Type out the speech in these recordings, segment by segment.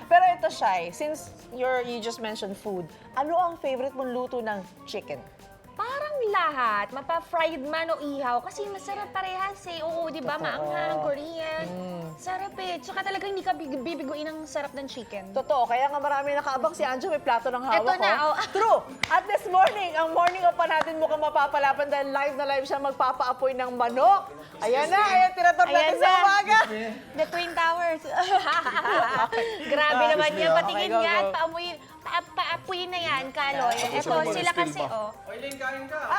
Pero ito, Shai, since you just mentioned food, ano ang favorite mong luto ng chicken? Parang lahat, mapa-fried man o ihaw, kasi masarap parehas eh. Oo, di ba? Maanghang, Korean. Sarap eh. Tsaka talagang hindi ka bibiguin ang sarap ng chicken. Totoo, kaya nga marami nakaabang si Anjo, may plato ng hawak Eto na, ko. oh. True! At this morning, ang morning of pa natin mukhang mapapalapan dahil live na live siya magpapaapoy ng manok. Ayan na, ayan, tinatab natin Ayan sa na. umaga. The Twin Towers. Grabe naman yan. Patingin Okay, go, nga at go. paapuyin na yan, Kaloy. Ito, sila kasi, oh.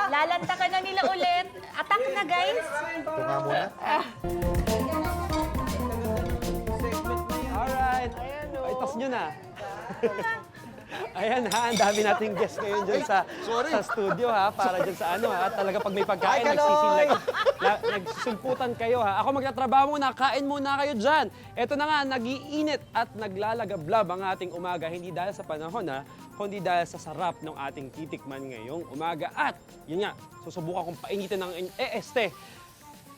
Lalantakan na nila ulit. Attack na, guys. Ito nga muna. Alright. Ay, tas nyo na. Ayan ha, ang dami nating guests ngayon dyan sa studio ha, para dyan sa ano ha, talaga pag may pagkain, nagsisulputan kayo ha. Ako magtatrabaho muna, kain muna kayo dyan. Ito na nga, nag-iinit at naglalagablab ang ating umaga, hindi dahil sa panahon ha, kundi dahil sa sarap ng ating titikman ngayong umaga. At yun nga, susubukan kong painitin ng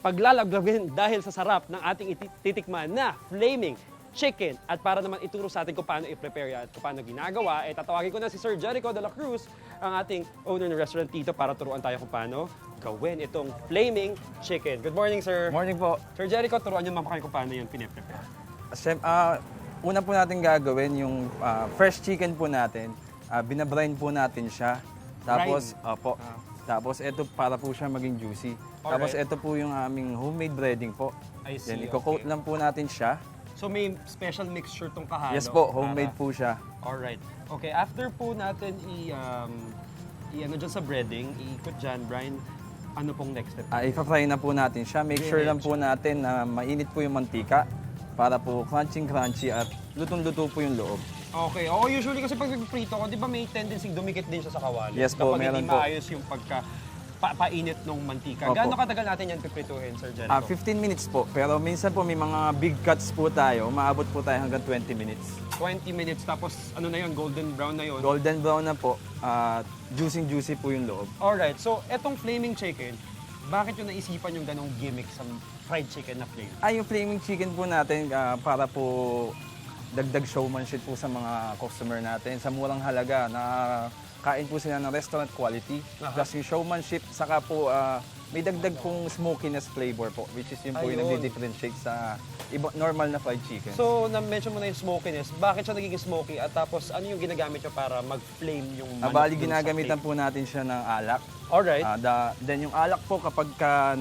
paglalaglabin dahil sa sarap ng ating titikman na flaming chicken. At para naman ituro sa atin kung paano i-prepare yan at kung paano ginagawa, tatawagin ko na si Sir Jericho de la Cruz, ang ating owner ng restaurant dito, para turuan tayo kung paano gawin itong flaming chicken. Good morning, sir. Morning po. Sir Jericho, turuan niyo naman kami kung paano yun piniprepare. Una po natin gagawin yung fresh chicken po natin. Binabrine po natin siya. Tapos, opo. Tapos ito para po siya maging juicy. Tapos Alright. ito po yung aming homemade breading po. I see, Then i-coat okay. lang po natin siya. So may special mixture tong kahalo? Yes po, homemade po siya. Alright. Okay, after po natin ano dyan sa breading, iikot dyan, Brian, ano pong next step? I-fry na po natin siya. Make sure lang po natin na mainit po yung mantika para po crunchy at lutong-luto po yung loob. Okay. Oo, usually kasi pag prito ko, di ba may tendency dumikit din siya sa kawali? Yes po, Kapag meron hindi po. maayos yung painit ng mantika. Opo. Gaano katagal natin yan piprituhin, Sir Jericho? 15 minutes po. Pero minsan po may mga big cuts po tayo. Umaabot po tayo hanggang 20 minutes. 20 minutes, tapos ano na yun, golden brown na yun. Golden brown na po. Juicy po yung loob. Alright, so etong flaming chicken, bakit yung naisipan yung ganong gimmick sa fried chicken na flame? Yung flaming chicken po natin para po dagdag showmanship po sa mga customer natin. Sa murang halaga na kain po sila ng restaurant quality. Plus yung showmanship, saka po may dagdag pong smokiness flavor po, which is yun po yung Ayun. nagdi-differentiate sa normal na fried chicken. So, na-mention mo na yung smokiness. Bakit siya nagiging smoky? At tapos, ano yung ginagamit niya para mag-flame yung manok Bali, dun sa ginagamitan flame? po natin siya ng alak. Alright. Then yung alak po kapag ka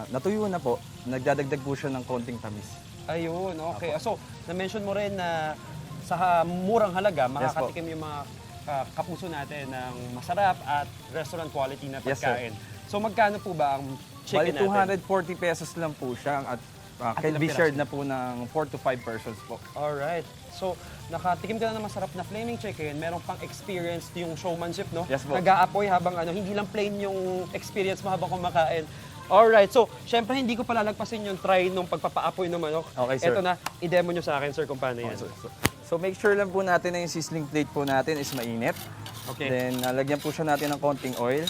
natuyo na po, nagdadagdag po siya ng konting tamis. Ayun, okay. So, na-mention mo rin na sa murang halaga, makakatikim yung mga kapuso natin ng masarap at restaurant quality na Yes, sir. pagkain. So, magkano po ba ang Bali, chicken natin? 240 pesos lang po siya at can ilang be piraso? shared na po ng 4 to 5 persons po. Alright. So, nakatikim ka na ng masarap na flaming chicken, meron pang experience yung showmanship, no? Yes po. Nag-aapoy habang hindi lang plain yung experience mo habang kumakain. Alright, so, syempre hindi ko palalagpasin yung try nung pagpapaapoy ng manok. Okay, sir. Ito na, i-demo nyo sa akin, sir, kung paano yan. So make sure lang po natin na yung sizzling plate po natin is mainit. Okay. Then lagyan po siya natin ng konting oil.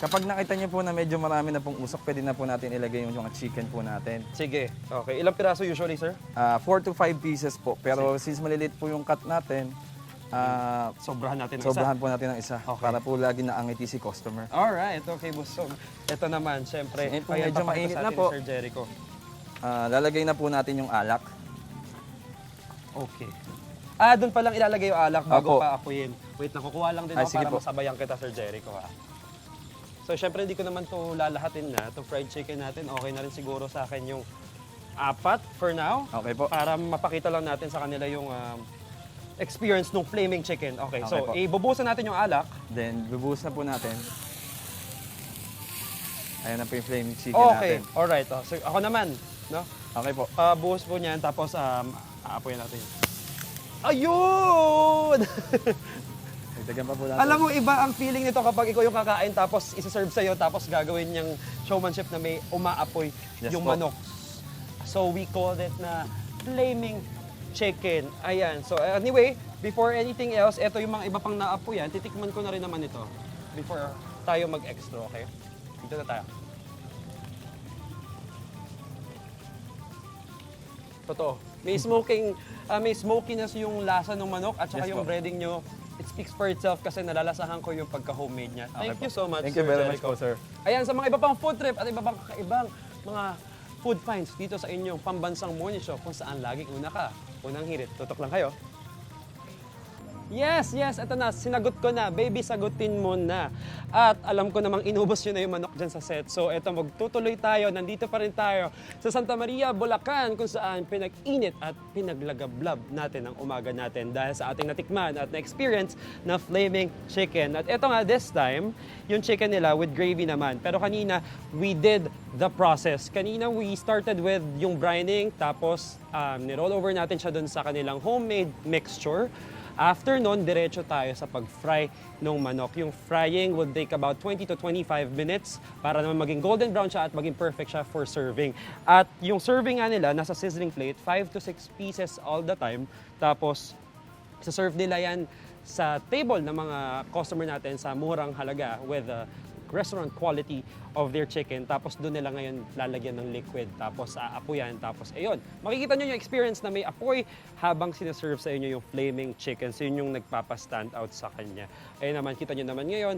Kapag nakita niyo po na medyo marami na pong usok, pwede na po natin ilagay yung mga chicken po natin. Sige. Okay. Ilang piraso usually, sir? 4 to 5 pieces po. Pero since maliliit po yung cut natin, Sobrahan natin ng sobrahan isa. po natin ng isa Okay. para po lagi naangiti si customer. Alright. Okay, boss. So, ito naman, syempre. Ngayon po, ayan, medyo papakita mainit sa na atin po. ni Sir Jericho. Lalagay na po natin yung alak. Okay. Doon pa lang ilalagay yung alak bago Apo. pa apuyin. Wait, nakukuha lang din Ay, ako sige para po. masabayan kita, Sir Jericho, ha? So, syempre, hindi ko naman to lalahatin na. Itong fried chicken natin, okay na rin siguro sa akin yung 4 for now. Okay po. Para mapakita lang natin sa kanila yung experience ng flaming chicken. Okay, Okay so, po. ibubusan natin yung alak. Then bubuhos na po natin. Ayan na po yung flaming chicken Okay, natin. alright. So, ako naman, no? Okay po. Buhos po niyan, tapos aapoyin natin. Ayun! Dagdagan pa po natin. Alam mo, iba ang feeling nito kapag ikaw yung kakain tapos isa-serve sa'yo tapos gagawin niyang showmanship na may umaapoy Yes yung po. manok. So we call it na flaming chicken. Ayan. So anyway, before anything else, ito yung mga iba pang naapoyan. Titikman ko na rin naman ito before tayo mag-extra, okay? Dito na tayo. Totoo. may smokiness yung lasa ng manok at saka Yes yung po. breading nyo. It speaks for itself kasi nalalasahan ko yung pagka-homemade niya. Thank Okay you po. so much, Thank you Sir very much Jericho. po, sir. Ayan, sa mga iba pang food trip at iba pang kakaibang mga food finds dito sa inyong pambansang morning show kung saan laging una ka. Unang hirit, tutok lang kayo. Yes, eto na, sinagot ko na. Baby, sagutin mo na. At alam ko namang inubos nyo na yung manok dyan sa set. So eto, magtutuloy tayo. Nandito pa rin tayo sa Santa Maria, Bulacan, kung saan pinag-init at pinaglagablab natin ang umaga natin dahil sa ating natikman at na-experience na flaming chicken. At eto nga, this time, yung chicken nila with gravy naman. Pero kanina, we did the process. Kanina, we started with yung brining, tapos ni-roll over natin siya dun sa kanilang homemade mixture. After nun, diretso tayo sa pag-fry ng manok. Yung frying will take about 20 to 25 minutes para naman maging golden brown siya at maging perfect siya for serving. At yung serving nga nila, nasa sizzling plate, 5 to 6 pieces all the time. Tapos, isa-serve nila yan sa table ng mga customer natin sa murang halaga with restaurant quality of their chicken. Tapos doon nila ngayon lalagyan ng liquid. Tapos aapuyan. Tapos ayun. Makikita nyo yung experience na may apoy habang sinaserve sa inyo yung flaming chicken. So yun yung nagpapa-stand out sa kanya. Ayun naman, kita nyo naman ngayon,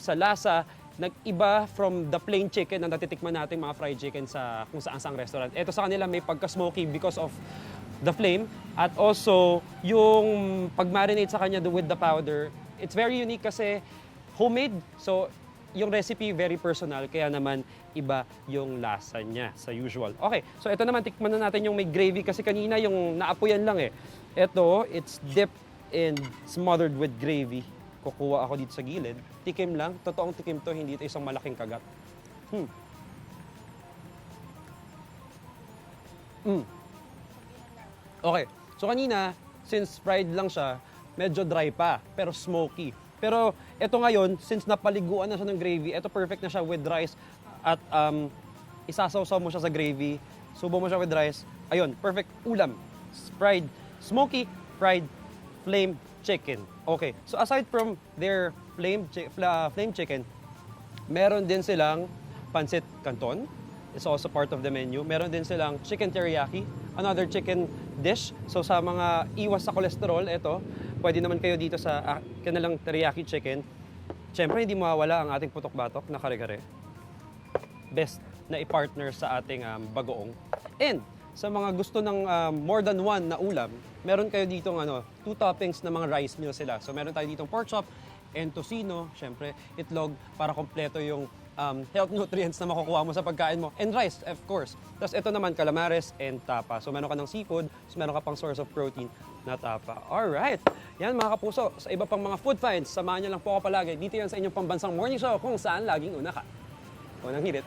sa lasa, nag-iba from the plain chicken na natitikman natin mga fried chicken sa kung saan saang restaurant. Ito sa kanila may pagka-smoky because of the flame at also yung pag-marinate sa kanya with the powder. It's very unique kasi homemade. So yung recipe very personal, kaya naman iba yung lasa niya sa usual. Okay, so ito naman, tikman na natin yung may gravy kasi kanina yung naapuyan lang eh. Ito, it's dipped and smothered with gravy. Kukuha ako dito sa gilid. Tikim lang, totoong tikim to, hindi ito isang malaking kagat. Okay, so kanina, since fried lang siya, medyo dry pa, pero smoky. Pero ito ngayon, since napaliguan na siya ng gravy, ito perfect na siya with rice at isasawsaw mo siya sa gravy, subo mo siya with rice, ayun, perfect ulam. Fried, smoky, fried, flame chicken. Okay, so aside from their flame chicken, meron din silang pancit canton. It's also part of the menu. Meron din silang chicken teriyaki, another chicken dish. So sa mga iwas sa cholesterol, ito, pwede naman kayo dito sa kanilang teriyaki chicken. Siyempre, hindi mawawala ang ating putok-batok na kare-kare. Best na i-partner sa ating bagoong. And sa mga gusto ng more than one na ulam, meron kayo dito 2 toppings na mga rice meal sila. So meron tayo ditong pork chop and tocino, siyempre itlog para kompleto yung health nutrients na makukuha mo sa pagkain mo. And rice, of course. Tapos ito naman, calamares and tapa. So meron ka ng seafood, so meron ka pang source of protein na tapa. Alright. Yan mga kapuso, sa iba pang mga food finds, samahan niyo lang po ako palagi. Dito yan sa inyong pambansang morning show kung saan laging una ka. Unang hirit.